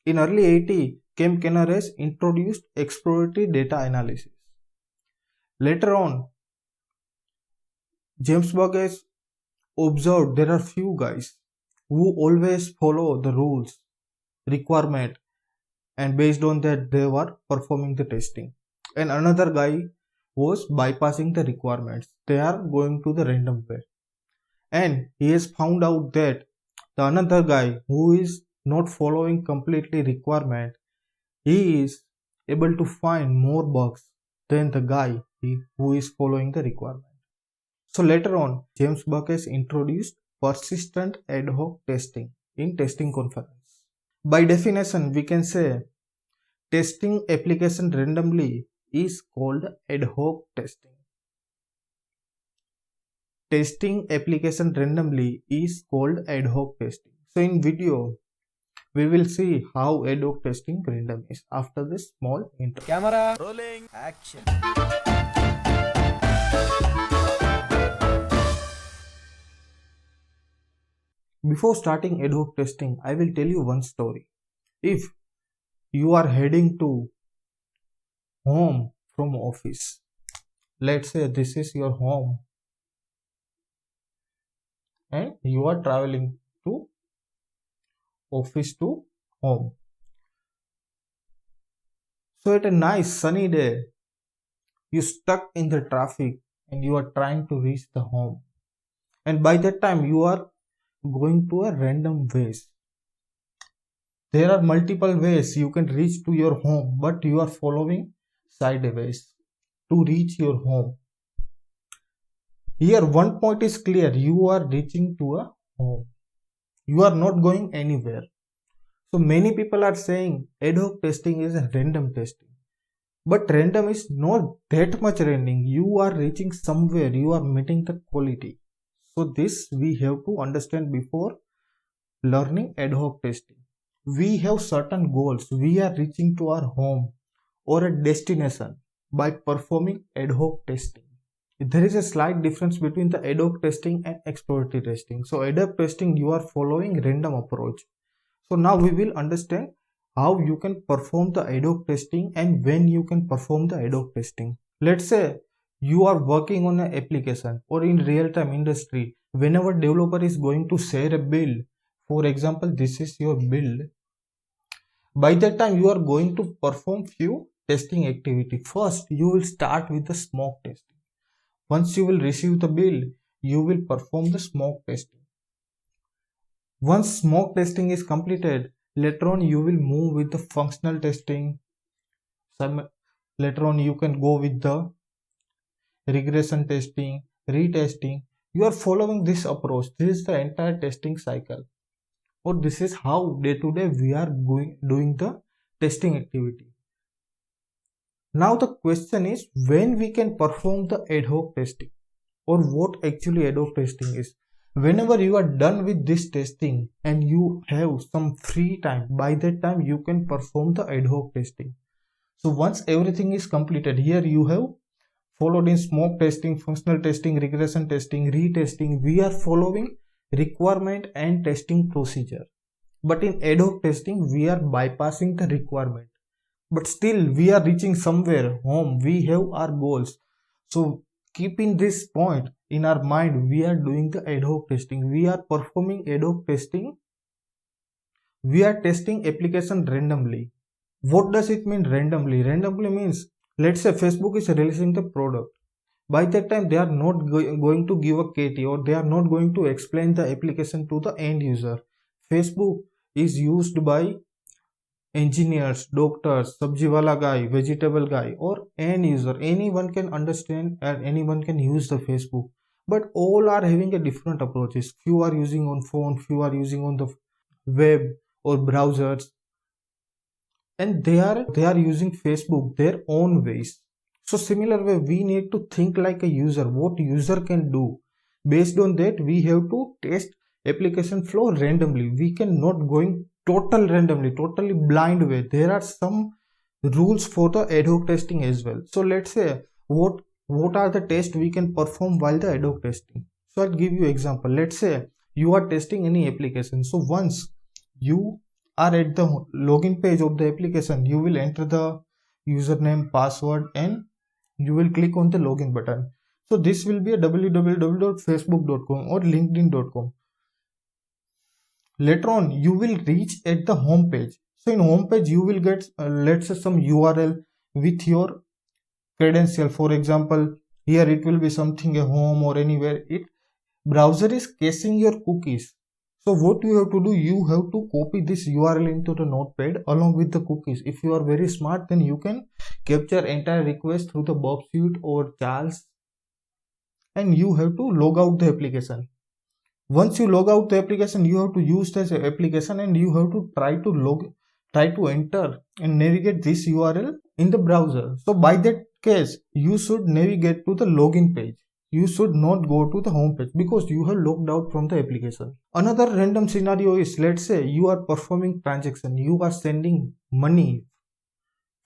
In early 80, Kem Kennares introduced exploratory data analysis. Later on, James Burgess observed there are few guys who always follow the rules, requirement, and based on that they were performing the testing. And another guy was bypassing the requirements. They are going to the random way. And he has found out that the another guy who is not following completely requirement, he is able to find more bugs than the guy who is following the requirement. So later on, James Burgess introduced persistent ad hoc testing in testing conference. By definition, we can say testing application randomly is called ad hoc testing. Testing application randomly is called ad hoc testing. So in video, we will see how ad hoc testing random is after this small intro. Camera rolling, action. Before starting ad hoc testing, I will tell you one story. If you are heading to home from office, let's say this is your home and you are traveling to office to home. So at a nice sunny day, you stuck in the traffic and you are trying to reach the home, and by that time you are going to a random ways. There are multiple ways you can reach to your home, but you are following sideways to reach your home. Here one point is clear, you are reaching to a home. You are not going anywhere. So many people are saying ad hoc testing is a random testing. But random is not that much random. You are reaching somewhere, you are meeting the quality. So this we have to understand before learning ad hoc testing. We have certain goals. We are reaching to our home or a destination by performing ad hoc testing. There is a slight difference between the ad hoc testing and exploratory testing. So ad hoc testing, you are following random approach. So now we will understand how you can perform the ad hoc testing and when you can perform the ad hoc testing. Let's say you are working on an application or in real-time industry. Whenever developer is going to share a build, for example, this is your build. By that time, you are going to perform few testing activity. First, you will start with the smoke testing. Once you will receive the build, you will perform the smoke testing. Once smoke testing is completed, later on you will move with the functional testing. Later on you can go with the regression testing, retesting. You are following this approach. This is the entire testing cycle. Or this is how day to day we are doing the testing activity. Now the question is when we can perform the ad hoc testing, or what actually ad hoc testing is. Whenever you are done with this testing and you have some free time, by that time you can perform the ad hoc testing. So once everything is completed, here you have followed in smoke testing, functional testing, regression testing, retesting. We are following requirement and testing procedure. But in ad hoc testing, we are bypassing the requirement. But still we are reaching somewhere home. We have our goals. So keeping this point in our mind, we are doing the ad hoc testing. We are performing ad hoc testing. We are testing application randomly. What does it mean randomly? Randomly means, let's say Facebook is releasing the product. By that time, they are not going to give a KT, or they are not going to explain the application to the end user. Facebook is used by engineers, doctors, sabji wala guy, vegetable guy, or end user. Anyone can understand and anyone can use the Facebook. But all are having a different approaches. Few are using on phone, few are using on the web or browsers. And they are using Facebook their own ways. So similar way, we need to think like a user, what user can do. Based on that, we have to test application flow randomly. We cannot going total randomly, totally blind way. There are some rules for the ad hoc testing as well. So let's say what are the tests we can perform while the ad hoc testing. So I'll give you example. Let's say you are testing any application. So once you are at the login page of the application, you will enter the username, password, and you will click on the login button. So this will be a www.facebook.com or linkedin.com. Later on, you will reach at the home page. So in home page, you will get let's say some URL with your credential. For example, here it will be something a home or anywhere. Browser is caching your cookies. So what you have to do, you have to copy this URL into the notepad along with the cookies. If you are very smart, then you can capture entire request through the Bob Suite or Charles, and you have to log out the application. Once you log out the application, you have to use this application and you have to try to enter and navigate this URL in the browser. So by that case, you should navigate to the login page. You should not go to the home page because you have logged out from the application. Another random scenario is, let's say you are performing transaction. You are sending money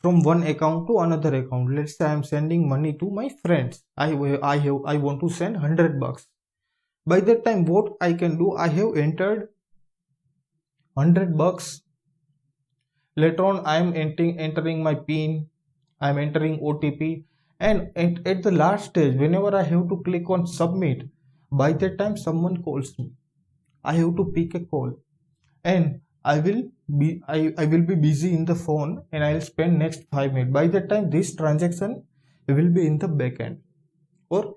from one account to another account. Let's say I am sending money to my friends. I want to send $100. By that time, what I can do, I have entered $100. Later on, I am entering my PIN. I am entering OTP. And at the last stage, whenever I have to click on submit, by that time someone calls me. I have to pick a call, and I will be busy in the phone, and I will spend next 5 minutes. By that time, this transaction will be in the backend, or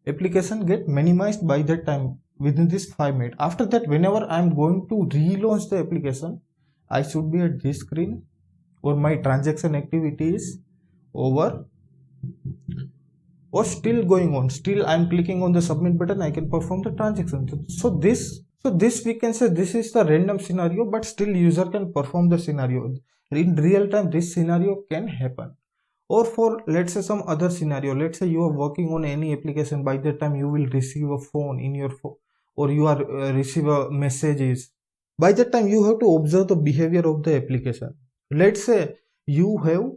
application get minimized by that time within this 5 minutes. After that, whenever I am going to relaunch the application, I should be at this screen, or my transaction activity is over or still going on. Still I am clicking on the submit button, I can perform the transaction. So this we can say this is the random scenario, but still user can perform the scenario. In real time, this scenario can happen. Or for, let's say, some other scenario, let's say you are working on any application. By that time you will receive a phone in your phone, or you are receive a messages. By that time you have to observe the behavior of the application. Let's say you have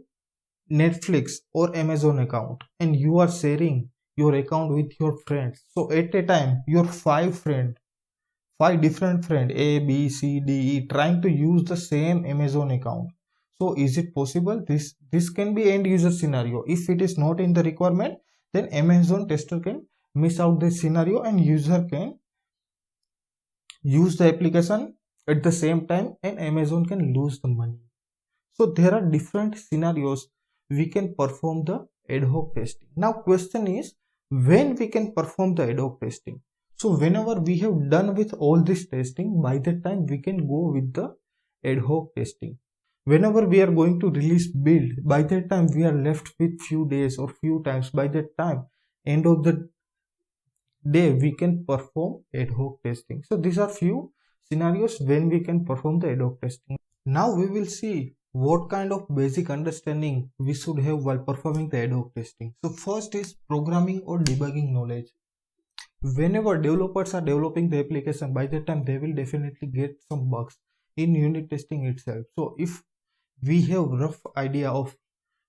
Netflix or Amazon account and you are sharing your account with your friends. So at a time, your five different friend A, B, C, D, E trying to use the same Amazon account. So is it possible? This can be end user scenario. If it is not in the requirement, then Amazon tester can miss out this scenario and user can use the application at the same time and Amazon can lose the money. So there are different scenarios we can perform the ad hoc testing. Now question is, when we can perform the ad hoc testing? So whenever we have done with all this testing, by that time we can go with the ad hoc testing. Whenever we are going to release build, by that time we are left with few days or few times. By that time, end of the day, we can perform ad hoc testing. So these are few scenarios when we can perform the ad hoc testing. Now we will see what kind of basic understanding we should have while performing the ad hoc testing. So first is programming or debugging knowledge. Whenever developers are developing the application, by that time they will definitely get some bugs in unit testing itself. So if we have rough idea of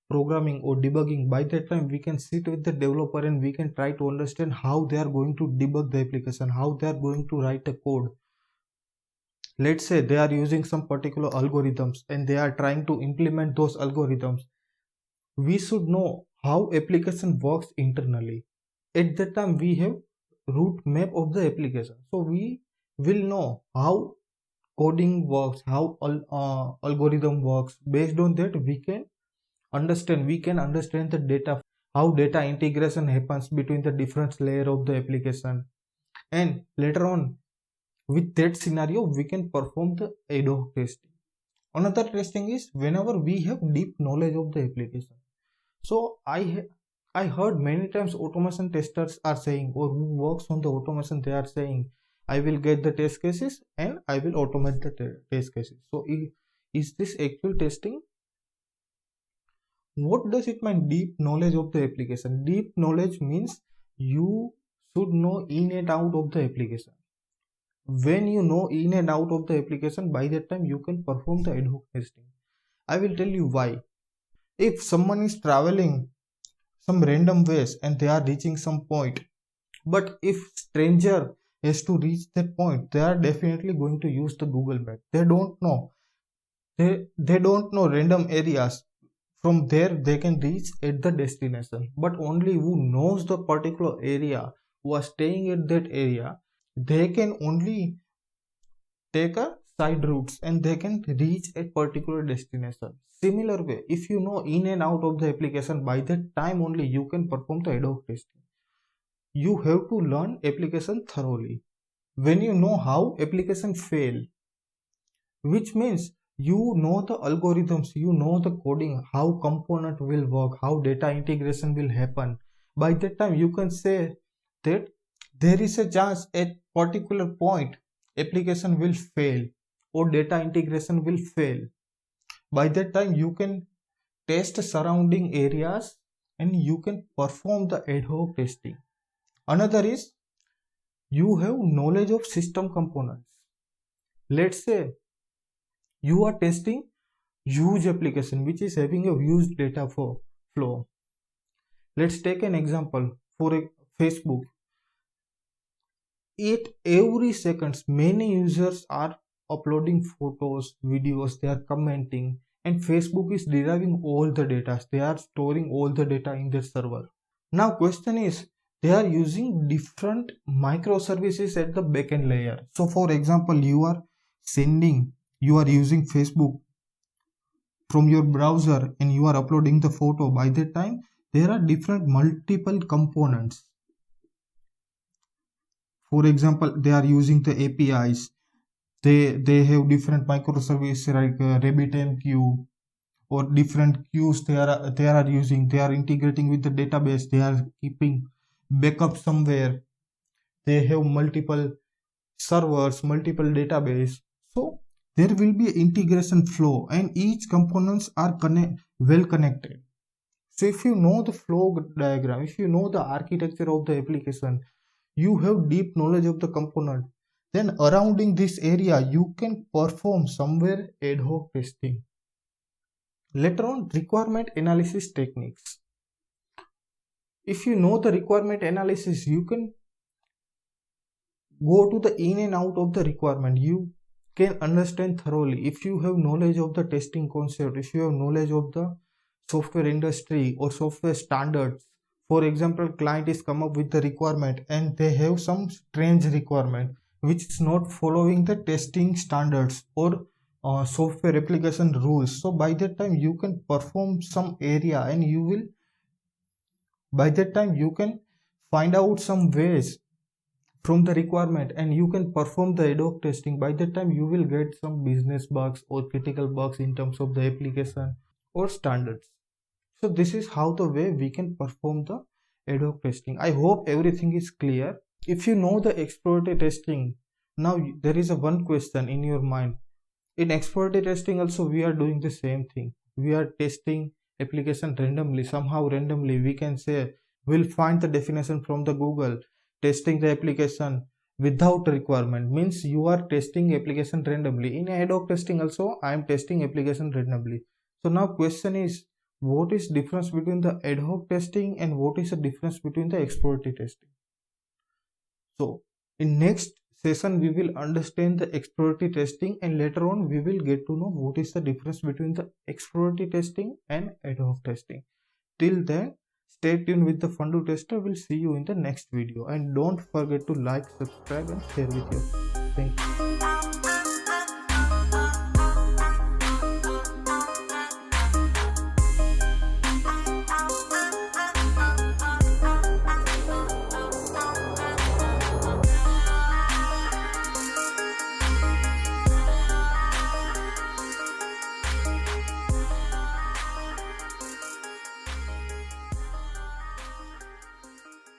programming or debugging, by that time we can sit with the developer and we can try to understand how they are going to debug the application, how they are going to write a code. Let's say they are using some particular algorithms and they are trying to implement those algorithms. We should know how application works internally. At that time we have root map of the application, so we will know how coding works, how algorithm works. Based on that we can understand the data, how data integration happens between the different layer of the application, and later on with that scenario we can perform the ad hoc testing. Another testing is whenever we have deep knowledge of the application. So I heard many times automation testers are saying, or who works on the automation, they are saying, I will get the test cases and I will automate the test cases. So is this actual testing? What does it mean, deep knowledge of the application? Deep knowledge means you should know in and out of the application. When you know in and out of the application, by that time you can perform the ad hoc testing. I will tell you why. If someone is traveling some random ways and they are reaching some point, but if stranger has to reach that point, they are definitely going to use the Google Map. They don't know They don't know random areas. From there they can reach at the destination. But only who knows the particular area, who are staying at that area, they can only take a side routes and they can reach a particular destination. Similar way, if you know in and out of the application, by that time only you can perform the ad hoc testing. You have to learn application thoroughly. When you know how application fail, which means you know the algorithms, you know the coding, how component will work, how data integration will happen. By that time you can say that there is a chance at particular point application will fail or data integration will fail. By that time you can test surrounding areas and you can perform the ad hoc testing. Another is you have knowledge of system components. Let's say you are testing huge application which is having a huge data flow. Let's take an example for a Facebook. At every seconds many users are uploading photos, videos, they are commenting, and Facebook is deriving all the data. They are storing all the data in their server. Now question is, they are using different microservices at the backend layer. So for example, you are using Facebook from your browser and you are uploading the photo. By that time there are different multiple components. For example, they are using the APIs. They have different microservices like RabbitMQ or different queues they are using. They are integrating with the database. They are keeping backup somewhere. They have multiple servers, multiple database. So there will be integration flow and each components are well connected. So if you know the flow diagram, if you know the architecture of the application, you have deep knowledge of the component, then surrounding this area you can perform somewhere ad hoc testing. Later on, requirement analysis techniques. If you know the requirement analysis, you can go to the in and out of the requirement. You can understand thoroughly. If you have knowledge of the testing concept, if you have knowledge of the software industry or software standards. For example, client is come up with the requirement and they have some strange requirement which is not following the testing standards or software application rules. So by that time you can perform some area and by that time you can find out some ways from the requirement and you can perform the ad hoc testing. By that time you will get some business bugs or critical bugs in terms of the application or standards. So this is how the way we can perform the ad hoc testing. I hope everything is clear. If you know the exploratory testing, now there is a one question in your mind. In exploratory testing also we are doing the same thing. We are testing application randomly. Somehow randomly we can say we'll find the definition from the Google. Testing the application without requirement means you are testing application randomly. In ad hoc testing also I am testing application randomly. So now question is, what is difference between the ad hoc testing and what is the difference between the exploratory testing? So in next session we will understand the exploratory testing and later on we will get to know what is the difference between the exploratory testing and ad hoc testing. Till then, stay tuned with the Fundu Tester. We'll see you in the next video and don't forget to like, subscribe and share with your friends. Thank you.